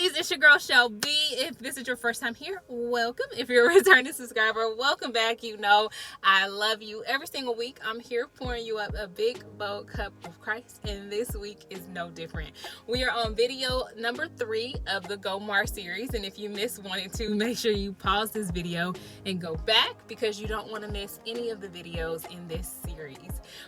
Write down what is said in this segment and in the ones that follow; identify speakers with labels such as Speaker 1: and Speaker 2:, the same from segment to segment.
Speaker 1: Besties, it's your girl Shell B. If this is your first time here, welcome. If you're a returning subscriber, welcome back. You know I love you. Every single week, I'm here pouring you up a big, bold cup of Christ, and this week is no different. We are on video number 3 of the Gomer series, and if you missed 1 and 2, make sure you pause this video and go back because you don't want to miss any of the videos in this series.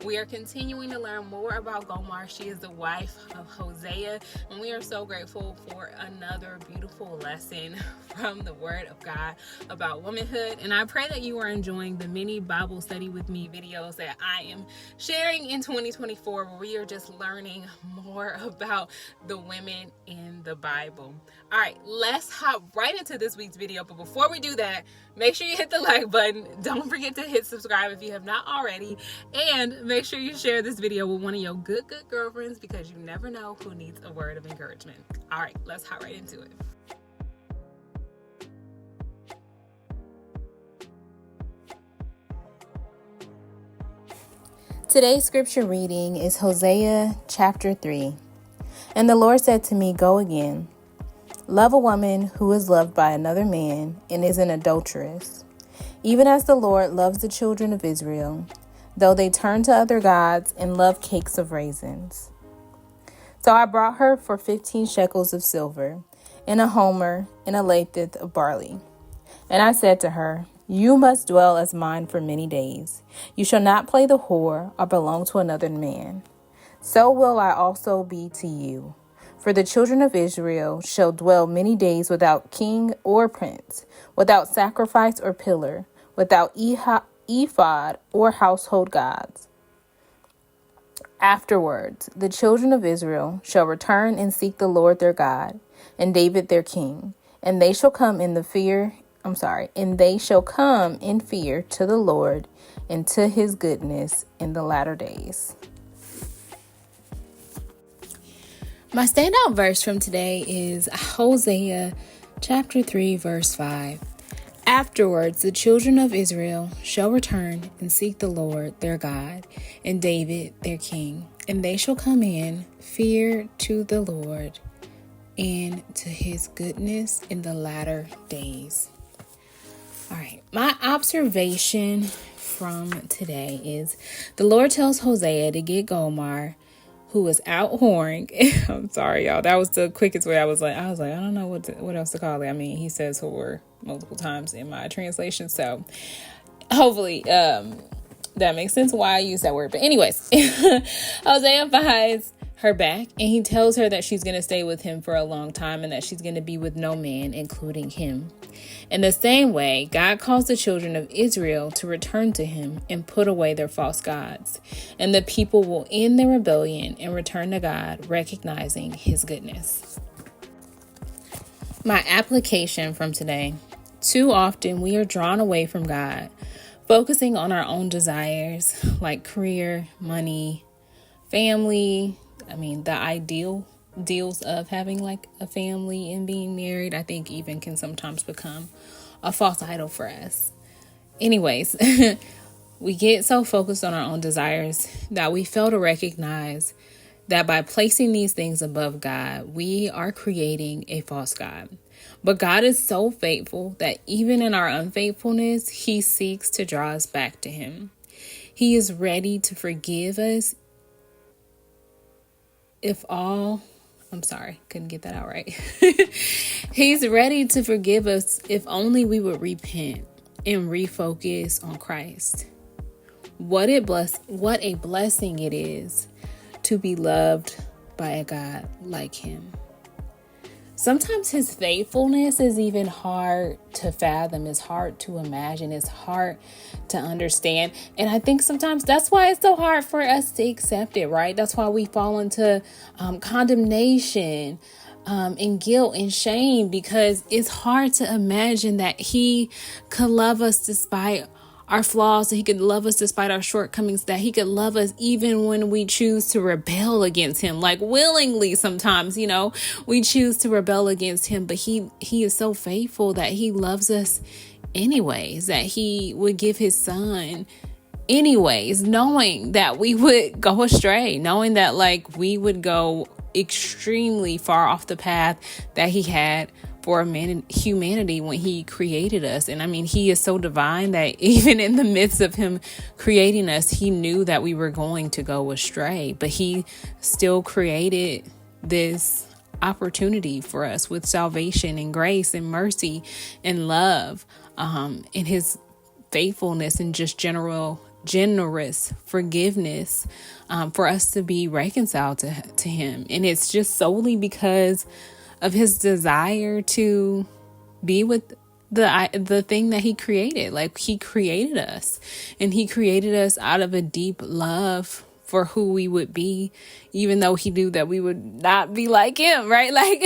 Speaker 1: We are continuing to learn more about Gomer. She is the wife of Hosea, and we are so grateful for another beautiful lesson from the Word of God about womanhood. And I pray that you are enjoying the mini Bible study with me videos that I am sharing in 2024, where we are just learning more about the women in the Bible. All right, let's hop right into this week's video. But before we do that, make sure you hit the like button. Don't forget to hit subscribe if you have not already. And make sure you share this video with one of your good girlfriends, because you never know who needs a word of encouragement. All right, let's hop right into it.
Speaker 2: Today's scripture reading is Hosea chapter 3. And the Lord said to me, "Go again. Love a woman who is loved by another man and is an adulteress, even as the Lord loves the children of Israel, though they turn to other gods and love cakes of raisins." So I brought her for 15 shekels of silver, and a homer, and a lathith of barley. And I said to her, "You must dwell as mine for many days. You shall not play the whore or belong to another man. So will I also be to you. For the children of Israel shall dwell many days without king or prince, without sacrifice or pillar, without ephod or household gods. Afterwards, the children of Israel shall return and seek the Lord their God, and David their king, and they shall come in fear to the Lord and to his goodness in the latter days." My standout verse from today is Hosea chapter 3, verse 5. Afterwards, the children of Israel shall return and seek the Lord their God and David their king, and they shall come in fear to the Lord and to his goodness in the latter days. All right, my observation from today is the Lord tells Hosea to get Gomer, who is out whoring. I'm sorry, y'all. That was the quickest way. I was like, I don't know what else to call it. I mean, he says whore multiple times in my translation, so hopefully that makes sense why I use that word. But anyways, Hosea finds her back, and he tells her that she's going to stay with him for a long time and that she's going to be with no man, including him. In the same way, God calls the children of Israel to return to him and put away their false gods, and the people will end their rebellion and return to God, recognizing his goodness. My application from today: too often we are drawn away from God, focusing on our own desires like career, money, family. The ideals of having like a family and being married, I think even can sometimes become a false idol for us. Anyways, we get so focused on our own desires that we fail to recognize that by placing these things above God, we are creating a false God. But God is so faithful that even in our unfaithfulness, he seeks to draw us back to him. He is ready to forgive us couldn't get that out right. He's ready to forgive us if only we would repent and refocus on Christ. What a blessing it is to be loved by a God like him. Sometimes his faithfulness is even hard to fathom. It's hard to imagine. It's hard to understand. And I think sometimes that's why it's so hard for us to accept it, right? That's why we fall into condemnation and guilt and shame, because it's hard to imagine that he could love us despite our flaws, that he could love us despite our shortcomings, that he could love us even when we choose to rebel against him, like willingly. Sometimes, we choose to rebel against him, but he is so faithful that he loves us anyways, that he would give his son anyways, knowing that we would go astray, knowing that like we would go extremely far off the path that he had for humanity when he created us. And I mean, he is so divine that even in the midst of him creating us, he knew that we were going to go astray, but he still created this opportunity for us with salvation and grace and mercy and love, and his faithfulness and just generous forgiveness, for us to be reconciled to him. And it's just solely because of his desire to be with the thing that he created. Like, he created us, and he created us out of a deep love for who we would be, even though he knew that we would not be like him, right? Like,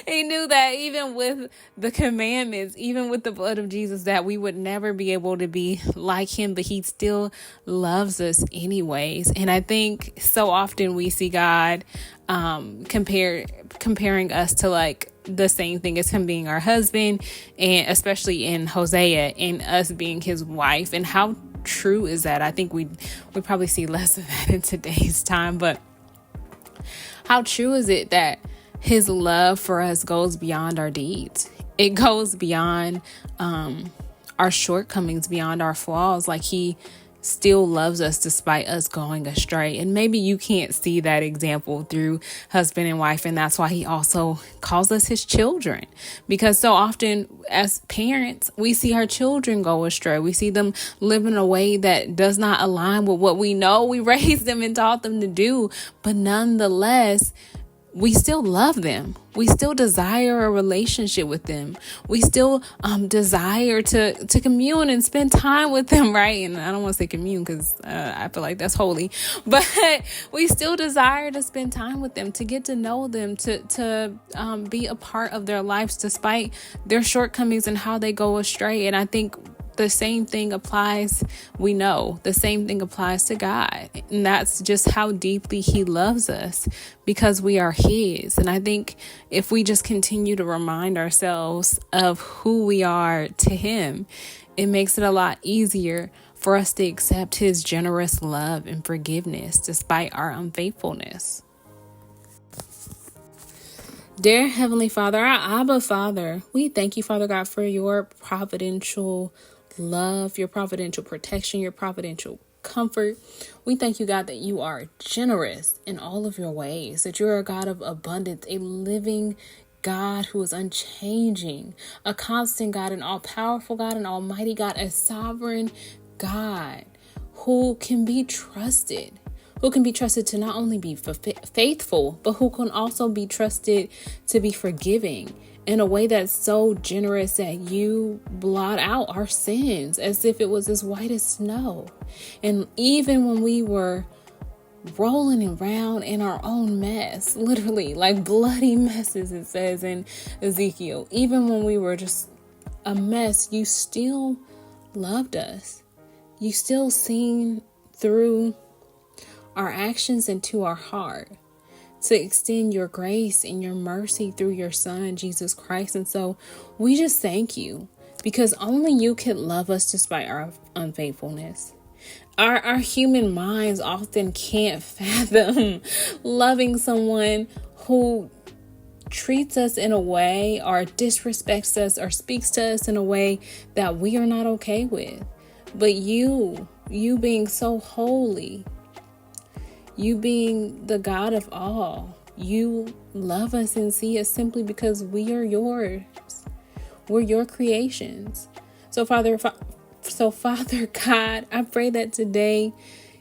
Speaker 2: he knew that even with the commandments, even with the blood of Jesus, that we would never be able to be like him, but he still loves us anyways. And I think so often we see God comparing us to like the same thing as him being our husband, and especially in Hosea, and us being his wife. And how true is that? I think we probably see less of that in today's time, but how true is it that his love for us goes beyond our deeds? It goes beyond our shortcomings, beyond our flaws. Like, he still loves us despite us going astray. And maybe you can't see that example through husband and wife, and that's why he also calls us his children, because so often as parents we see our children go astray. We see them live in a way that does not align with what we know we raised them and taught them to do, but nonetheless we still love them. We still desire a relationship with them. We still desire to commune and spend time with them, right? And I don't want to say commune because I feel like that's holy. But we still desire to spend time with them, to get to know them, to be a part of their lives despite their shortcomings and how they go astray. And I think the same thing applies. We know the same thing applies to God. And that's just how deeply he loves us, because we are his. And I think if we just continue to remind ourselves of who we are to him, it makes it a lot easier for us to accept his generous love and forgiveness despite our unfaithfulness. Dear Heavenly Father, our Abba Father, we thank you, Father God, for your providential love, your providential protection, your providential comfort. We thank you, God, that you are generous in all of your ways, that you're a God of abundance, a living God who is unchanging, a constant God, an all-powerful God, an almighty God, a sovereign God who can be trusted. Who can be trusted to not only be faithful, but who can also be trusted to be forgiving in a way that's so generous that you blot out our sins as if it was as white as snow. And even when we were rolling around in our own mess, literally like bloody messes, it says in Ezekiel, even when we were just a mess, you still loved us. You still seen through our actions into our heart to extend your grace and your mercy through your Son, Jesus Christ. And so we just thank you, because only you can love us despite our unfaithfulness. Our human minds often can't fathom loving someone who treats us in a way or disrespects us or speaks to us in a way that we are not okay with. But you being so holy, you being the God of all, you love us and see us simply because we are yours. We're your creations. So Father God, I pray that today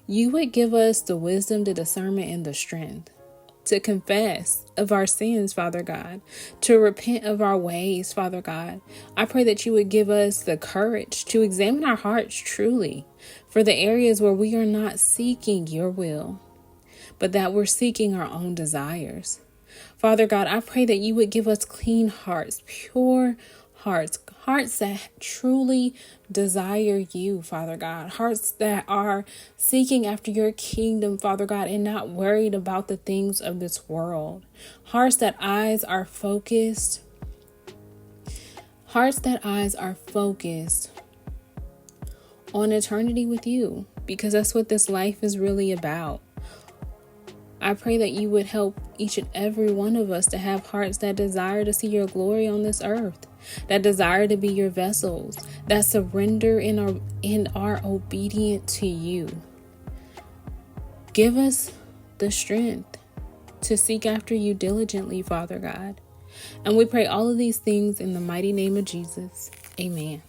Speaker 2: you would give us the wisdom, the discernment, and the strength to confess of our sins, Father God, to repent of our ways, Father God. I pray that you would give us the courage to examine our hearts truly for the areas where we are not seeking your will, but that we're seeking our own desires. Father God, I pray that you would give us clean hearts, pure hearts that truly desire you, Father God, hearts that are seeking after your kingdom, Father God, and not worried about the things of this world. Hearts that eyes are focused on eternity with you. because that's what this life is really about. I pray that you would help each and every one of us to have hearts that desire to see your glory on this earth, that desire to be your vessels, that surrender and are obedient to you. Give us the strength to seek after you diligently, Father God. And we pray all of these things in the mighty name of Jesus. Amen.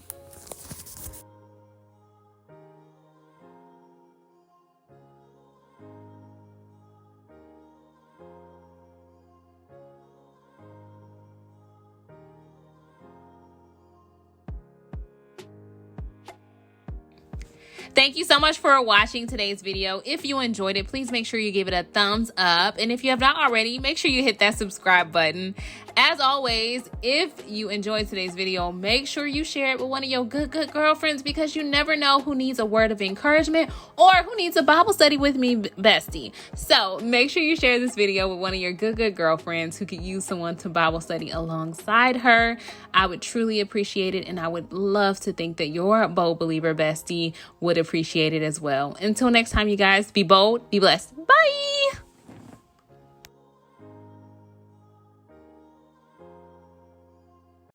Speaker 1: Thank you so much for watching today's video. If you enjoyed it, please make sure you give it a thumbs up. And if you have not already, make sure you hit that subscribe button. As always, if you enjoyed today's video, make sure you share it with one of your good girlfriends, because you never know who needs a word of encouragement or who needs a Bible study with me, bestie. So make sure you share this video with one of your good girlfriends who could use someone to Bible study alongside her. I would truly appreciate it, and I would love to think that your bold believer bestie would appreciate it as well. Until next time, you guys, be bold, be blessed. Bye.